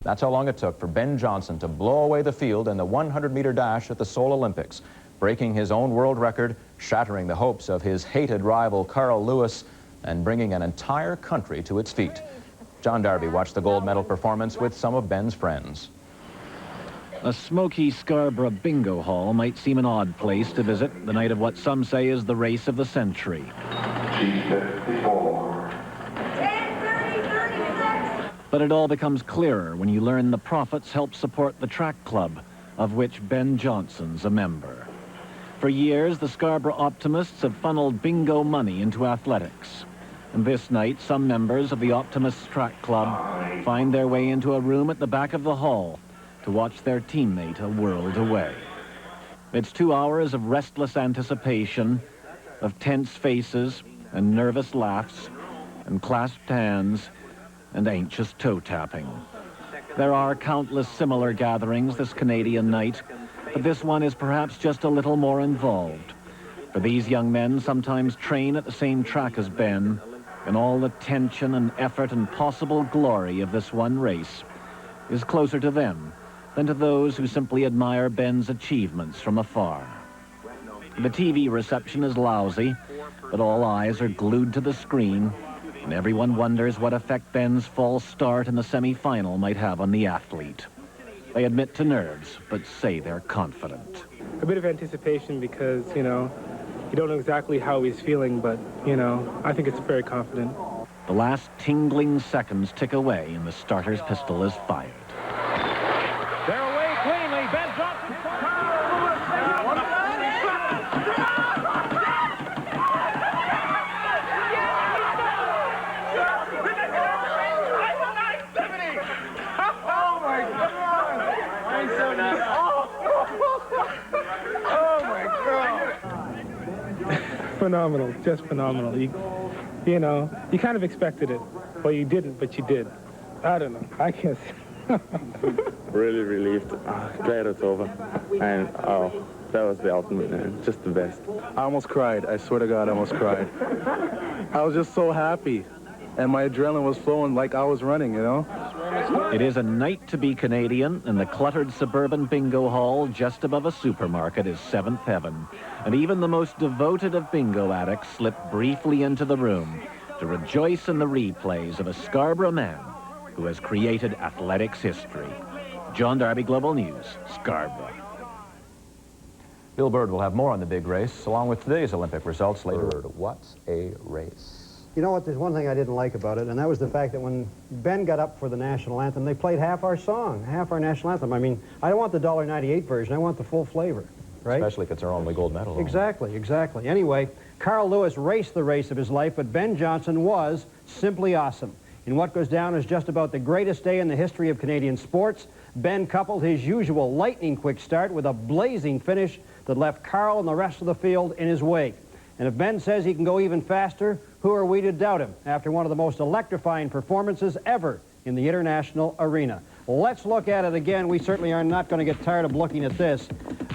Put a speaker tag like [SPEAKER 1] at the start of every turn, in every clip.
[SPEAKER 1] That's how long it took for Ben Johnson to blow away the field in the 100-meter dash at the Seoul Olympics, breaking his own world record, shattering the hopes of his hated rival Carl Lewis, and bringing an entire country to its feet. John Darby watched the gold medal performance with some of Ben's friends.
[SPEAKER 2] A smoky Scarborough bingo hall might seem an odd place to visit the night of what some say is the race of the century. But it all becomes clearer when you learn the profits help support the track club, of which Ben Johnson's a member. For years, the Scarborough Optimists have funneled bingo money into athletics. And this night, some members of the Optimists Track Club find their way into a room at the back of the hall to watch their teammate a world away. It's 2 hours of restless anticipation, of tense faces and nervous laughs and clasped hands and anxious toe-tapping. There are countless similar gatherings this Canadian night, but this one is perhaps just a little more involved. For these young men sometimes train at the same track as Ben, and all the tension and effort and possible glory of this one race is closer to them than to those who simply admire Ben's achievements from afar. The TV reception is lousy, but all eyes are glued to the screen, and everyone wonders what effect Ben's false start in the semi-final might have on the athlete. They admit to nerves, but say they're confident.
[SPEAKER 3] A bit of anticipation because, you don't know exactly how he's feeling, but, I think it's very confident.
[SPEAKER 2] The last tingling seconds tick away and the starter's pistol is fired.
[SPEAKER 4] They're away cleanly. Ben Johnson. Oh my God! Oh my God!
[SPEAKER 3] Phenomenal, just phenomenal. You kind of expected it. Well, you didn't, but you did. I don't know. I can't.
[SPEAKER 5] Really relieved. Glad it's over. And that was the ultimate, man. Just the best.
[SPEAKER 6] I almost cried. I swear to God, I almost cried. I was just so happy, and my adrenaline was flowing like I was running,
[SPEAKER 2] It is a night to be Canadian, and the cluttered suburban bingo hall just above a supermarket is seventh heaven. And even the most devoted of bingo addicts slip briefly into the room to rejoice in the replays of a Scarborough man who has created athletics history. John Darby, Global News, Scarborough.
[SPEAKER 1] Bill Bird will have more on the big race, along with today's Olympic results later.
[SPEAKER 7] Bird, what's a race?
[SPEAKER 8] You know what, there's one thing I didn't like about it, and that was the fact that when Ben got up for the national anthem, they played half our song, half our national anthem. I mean, I don't want the $1.98 version, I want the full flavor, right?
[SPEAKER 1] Especially if it's our only gold medal.
[SPEAKER 8] Exactly, exactly. Anyway, Carl Lewis raced the race of his life, but Ben Johnson was simply awesome. In what goes down as just about the greatest day in the history of Canadian sports, Ben coupled his usual lightning-quick start with a blazing finish that left Carl and the rest of the field in his wake. And if Ben says he can go even faster, who are we to doubt him after one of the most electrifying performances ever in the international arena? Let's look at it again. We certainly are not going to get tired of looking at this.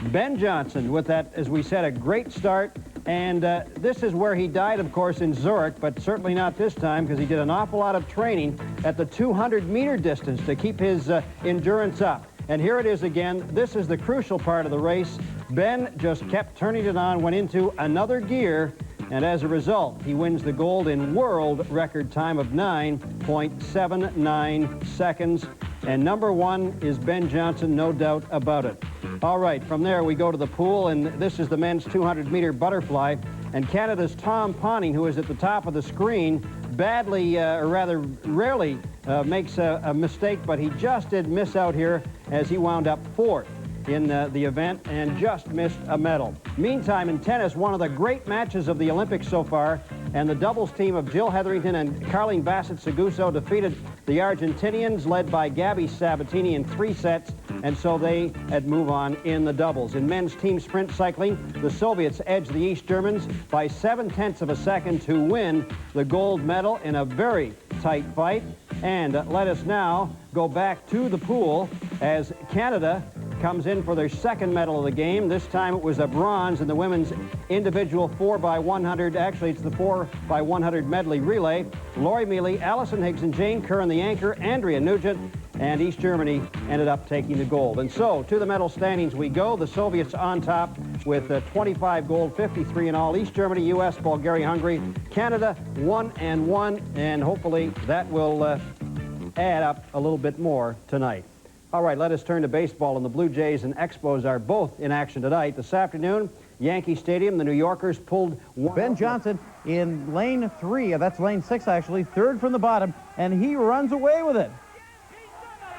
[SPEAKER 8] Ben Johnson with that, as we said, a great start. And this is where he died, of course, in Zurich, but certainly not this time because he did an awful lot of training at the 200-meter distance to keep his endurance up. And here it is again. This is the crucial part of the race. Ben just kept turning it on, went into another gear, and as a result, he wins the gold in world record time of 9.79 seconds. And number one is Ben Johnson, no doubt about it. All right, from there we go to the pool, and this is the men's 200-meter butterfly. And Canada's Tom Ponting, who is at the top of the screen, badly, or rather rarely, makes a mistake, but he just did miss out here as he wound up fourth in the event and just missed a medal. Meantime, in tennis, one of the great matches of the Olympics so far, and the doubles team of Jill Hetherington and Carlene Bassett-Seguso defeated the Argentinians, led by Gabby Sabatini, in 3 sets, and so they had move on in the doubles. In men's team sprint cycling, the Soviets edged the East Germans by 0.7 of a second to win the gold medal in a very tight fight. And let us now go back to the pool as Canada comes in for their second medal of the game. This time it was a bronze in the women's individual 4x100. Actually, it's the 4x100 medley relay. Lori Mealy, Allison Higgs, and Jane Curran, the anchor, Andrea Nugent, and East Germany ended up taking the gold. And so, to the medal standings we go. The Soviets on top with 25 gold, 53 in all. East Germany, U.S., Bulgaria, Hungary, Canada, 1-1, and hopefully that will add up a little bit more tonight. All right, let us turn to baseball, and the Blue Jays and Expos are both in action tonight. This afternoon, Yankee Stadium, the New Yorkers pulled one.
[SPEAKER 9] Ben Johnson in lane 3, that's lane 6 actually, third from the bottom, and he runs away with it.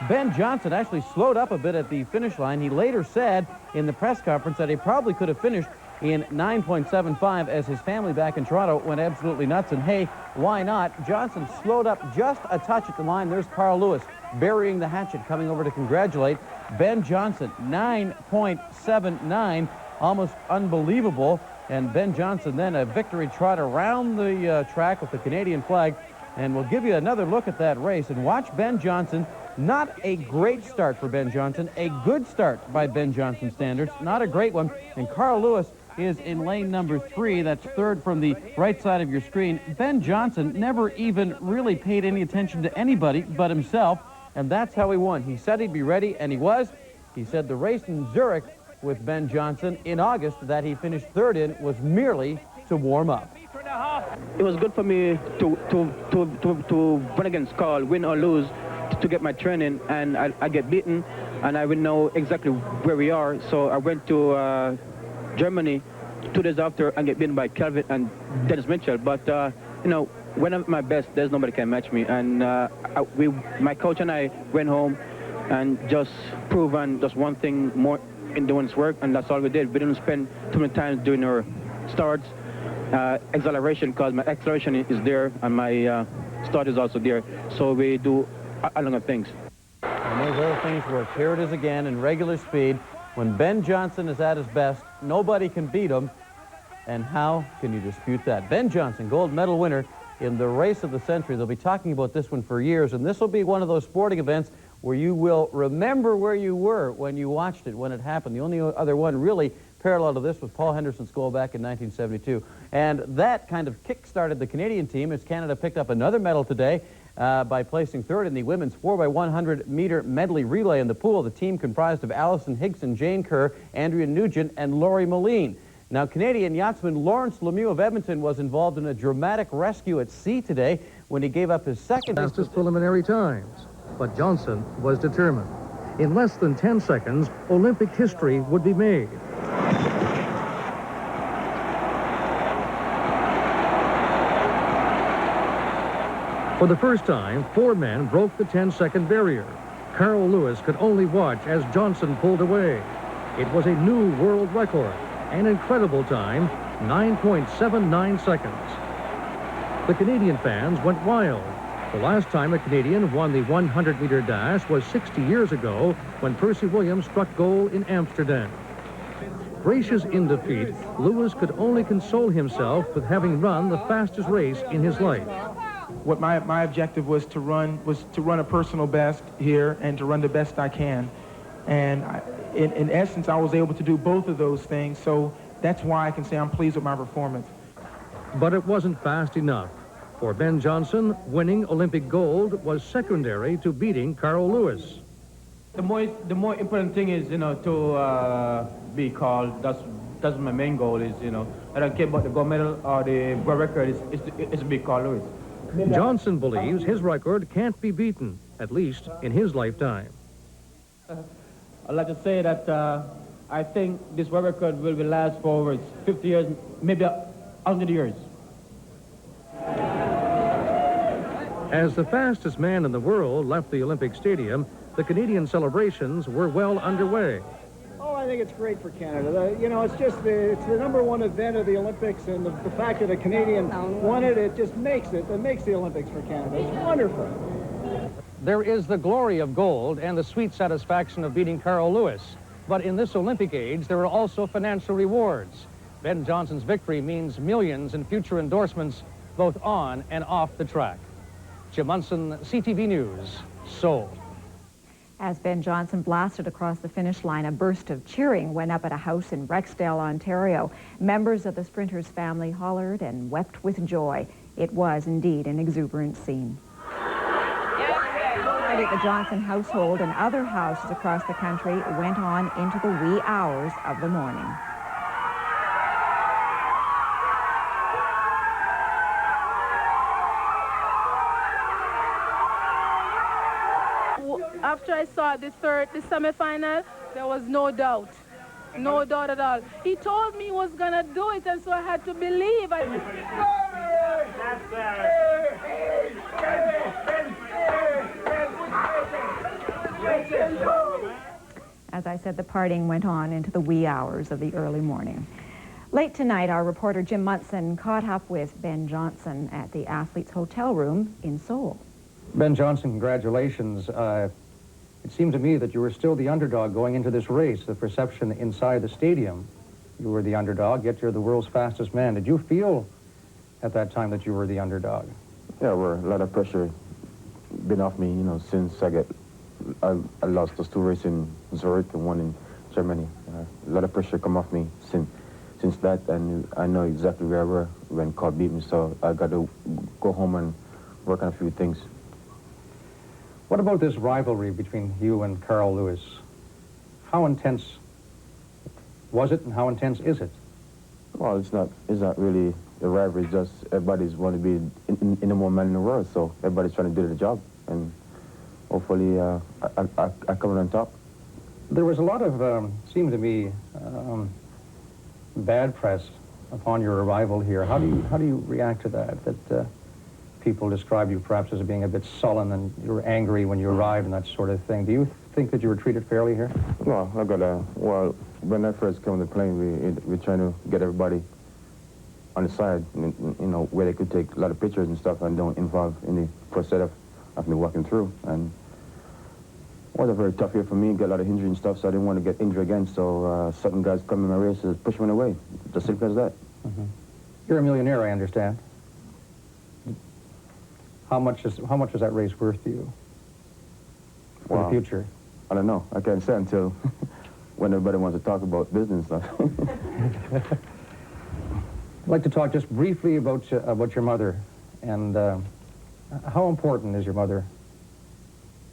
[SPEAKER 9] Ben Johnson actually slowed up a bit at the finish line. He later said in the press conference that he probably could have finished in 9.75 as his family back in Toronto went absolutely nuts. And hey, why not? Johnson slowed up just a touch at the line. There's Carl Lewis burying the hatchet, coming over to congratulate Ben Johnson. 9.79, almost unbelievable. And Ben Johnson then a victory trot around the track with the Canadian flag. And we'll give you another look at that race and watch Ben Johnson. Not a great start for Ben Johnson, a good start by Ben Johnson standards, not a great one. And Carl Lewis is in lane number 3, that's third from the right side of your screen. Ben Johnson never even really paid any attention to anybody but himself, and that's how he won. He said he'd be ready, and he was. He said the race in Zurich with Ben Johnson in August that he finished third in was merely to warm up.
[SPEAKER 10] It was good for me to run against Carl, win or lose, to get my training, and I get beaten, and I would know exactly where we are. So I went to Germany 2 days after and get beaten by Calvin and Dennis Mitchell. But you know, when I'm at my best, there's nobody can match me. And my coach and I went home and just proven just one thing more in doing this work, and that's all we did. We didn't spend too many times doing our starts, acceleration, because my acceleration is there and my start is also there. So we do a lot of things.
[SPEAKER 9] And those other things work. Here it is again in regular speed. When Ben Johnson is at his best, nobody can beat him. And how can you dispute that? Ben Johnson, gold medal winner in the race of the century. They'll be talking about this one for years, and this will be one of those sporting events where you will remember where you were when you watched it, when it happened. The only other one really parallel to this was Paul Henderson's goal back in 1972. And that kind of kick-started the Canadian team as Canada picked up another medal today by placing third in the women's 4x100-meter medley relay in the pool. The team comprised of Allison Higson, Jane Kerr, Andrea Nugent, and Laurie Moline. Now, Canadian yachtsman Lawrence Lemieux of Edmonton was involved in a dramatic rescue at sea today when he gave up his second...
[SPEAKER 11] Fastest preliminary times, but Johnson was determined. In less than 10 seconds, Olympic history would be made. For the first time, 4 men broke the 10-second barrier. Carl Lewis could only watch as Johnson pulled away. It was a new world record, an incredible time, 9.79 seconds. The Canadian fans went wild. The last time a Canadian won the 100-meter dash was 60 years ago when Percy Williams struck gold in Amsterdam. Gracious in defeat, Lewis could only console himself with having run the fastest race in his life.
[SPEAKER 12] What my objective was to run a personal best here and to run the best I can. And in essence, I was able to do both of those things, so that's why I can say I'm pleased with my performance.
[SPEAKER 11] But it wasn't fast enough. For Ben Johnson, winning Olympic gold was secondary to beating Carl Lewis.
[SPEAKER 13] The more important thing is, to be called. That's my main goal is, I don't care about the gold medal or the world record. It's to be Carl Lewis.
[SPEAKER 11] Johnson believes his record can't be beaten, at least in his lifetime.
[SPEAKER 13] I'd like to say that I think this world record will last for over 50 years, maybe 100 years.
[SPEAKER 11] As the fastest man in the world left the Olympic Stadium, the Canadian celebrations were well underway.
[SPEAKER 14] Oh, I think it's great for Canada. It's just it's the #1 event of the Olympics, and the fact that a Canadian won it, it just makes the Olympics for Canada. It's wonderful.
[SPEAKER 11] There is the glory of gold and the sweet satisfaction of beating Carl Lewis. But in this Olympic age, there are also financial rewards. Ben Johnson's victory means millions in future endorsements, both on and off the track. Jim Munson, CTV News, Seoul.
[SPEAKER 15] As Ben Johnson blasted across the finish line, a burst of cheering went up at a house in Rexdale, Ontario. Members of the sprinter's family hollered and wept with joy. It was indeed an exuberant scene. night, the Johnson household and other houses across the country went on into the wee hours of the morning.
[SPEAKER 16] After I saw the semi-final, there was no doubt. No doubt at all. He told me he was going to do it, and so I had to believe.
[SPEAKER 15] As I said, the partying went on into the wee hours of the early morning. Late tonight, our reporter Jim Munson caught up with Ben Johnson at the athletes' hotel room in Seoul.
[SPEAKER 8] Ben Johnson, congratulations. It seemed to me that you were still the underdog going into this race. The perception inside the stadium, you were the underdog, yet you're the world's fastest man. Did you feel at that time that you were the underdog?
[SPEAKER 17] Yeah, a lot of pressure been off me, you know, since I lost those 2 races in Zurich and 1 in Germany. A lot of pressure come off me since that, and I know exactly where I were when Carl beat me, so I got to go home and work on a few things.
[SPEAKER 8] What about this rivalry between you and Carl Lewis? How intense was it, and how intense is it?
[SPEAKER 17] Well, it's not really a rivalry. It's just everybody's want to be in the more man in the world, so everybody's trying to do their job, and hopefully I come on top.
[SPEAKER 8] There was a lot of, seemed to me, bad press upon your arrival here. How do you react to that? That people describe you perhaps as being a bit sullen and you were angry when you arrived and that sort of thing. Do you think that you were treated fairly here?
[SPEAKER 17] Well, well, when I first came on the plane, we're trying to get everybody on the side, you know, where they could take a lot of pictures and stuff and don't involve any process of me walking through. And it was a very tough year for me, got a lot of injury and stuff, so I didn't want to get injured again. So certain guys come in my races, push me away. Just simple as that.
[SPEAKER 8] Mm-hmm. You're a millionaire, I understand. How much is that race worth to you for the future?
[SPEAKER 17] I don't know. I can't say until when everybody wants to talk about business stuff.
[SPEAKER 8] I'd like to talk just briefly about your mother, and how important is your mother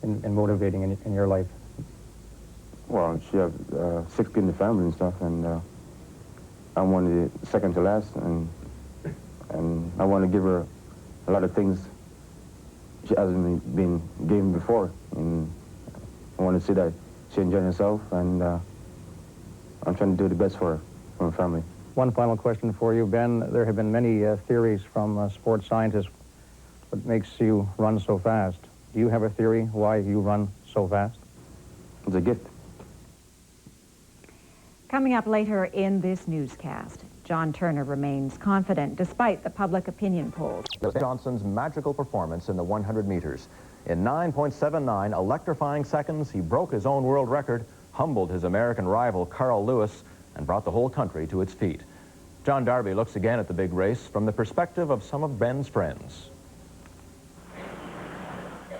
[SPEAKER 8] in motivating in your life?
[SPEAKER 17] Well, she has 6 people in the family and stuff, and I'm one of the second to last, and I want to give her a lot of things she hasn't been given before, and I want to see that she enjoys herself, and I'm trying to do the best for her family.
[SPEAKER 8] One final question for you, Ben. There have been many theories from sports scientists what makes you run so fast. Do you have a theory why you run so fast?
[SPEAKER 17] It's a gift.
[SPEAKER 15] Coming up later in this newscast, John Turner remains confident despite the public opinion polls.
[SPEAKER 1] Johnson's magical performance in the 100 meters. In 9.79 electrifying seconds, he broke his own world record, humbled his American rival Carl Lewis, and brought the whole country to its feet. John Darby looks again at the big race from the perspective of some of Ben's friends.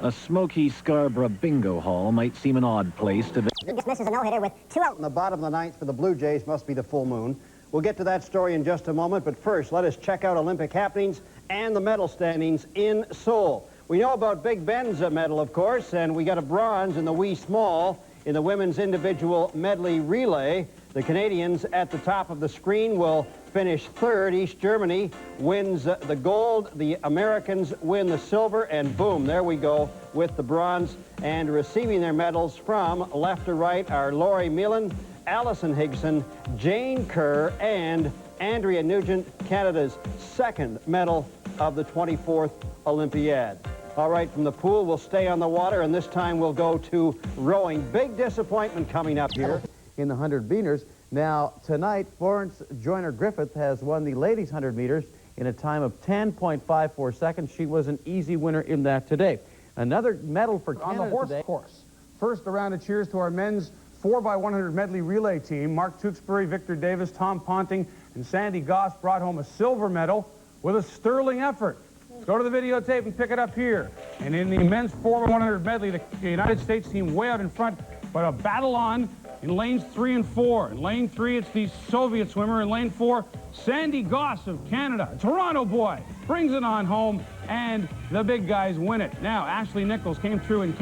[SPEAKER 2] A smoky Scarborough bingo hall might seem an odd place to visit.
[SPEAKER 8] This is a no-hitter with 2 out. In the bottom of the 9th for the Blue Jays must be the full moon. We'll get to that story in just a moment, but first, let us check out Olympic happenings and the medal standings in Seoul. We know about Big Ben's medal, of course, and we got a bronze in the wee small in the women's individual medley relay. The Canadians at the top of the screen will finish 3rd. East Germany wins the gold. The Americans win the silver, and boom, there we go with the bronze. And receiving their medals from left to right are Laurie Meelan, Allison Higson, Jane Kerr, and Andrea Nugent, Canada's 2nd medal of the 24th Olympiad. All right, from the pool, we'll stay on the water, and this time we'll go to rowing. Big disappointment coming up here.
[SPEAKER 9] In the 100 meters. Now, tonight, Florence Joyner-Griffith has won the ladies' 100 meters in a time of 10.54 seconds. She was an easy winner in that today. Another medal for Canada
[SPEAKER 18] on the horse
[SPEAKER 9] today.
[SPEAKER 18] course. First, a round of cheers to our men's 4x100 medley relay team. Mark Tewksbury, Victor Davis, Tom Ponting, and Sandy Goss brought home a silver medal with a sterling effort. Go to the videotape and pick it up here. And in the men's 4x100 medley, the United States team way out in front, but a battle on in lanes 3 and 4. In lane 3, it's the Soviet swimmer. In lane 4, Sandy Goss of Canada, Toronto boy. brings it on home, and the big guys win it. Now, Ashley Nichols came through in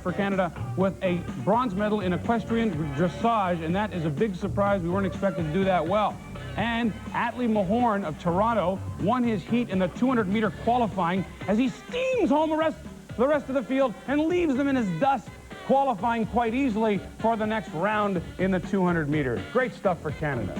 [SPEAKER 18] for Canada with a bronze medal in equestrian dressage, and that is a big surprise. We weren't expected to do that well. And Atlee Mahorn of Toronto won his heat in the 200-meter qualifying as he steams home the rest of the field and leaves them in his dust, qualifying quite easily for the next round in the 200 meters. Great stuff for Canada.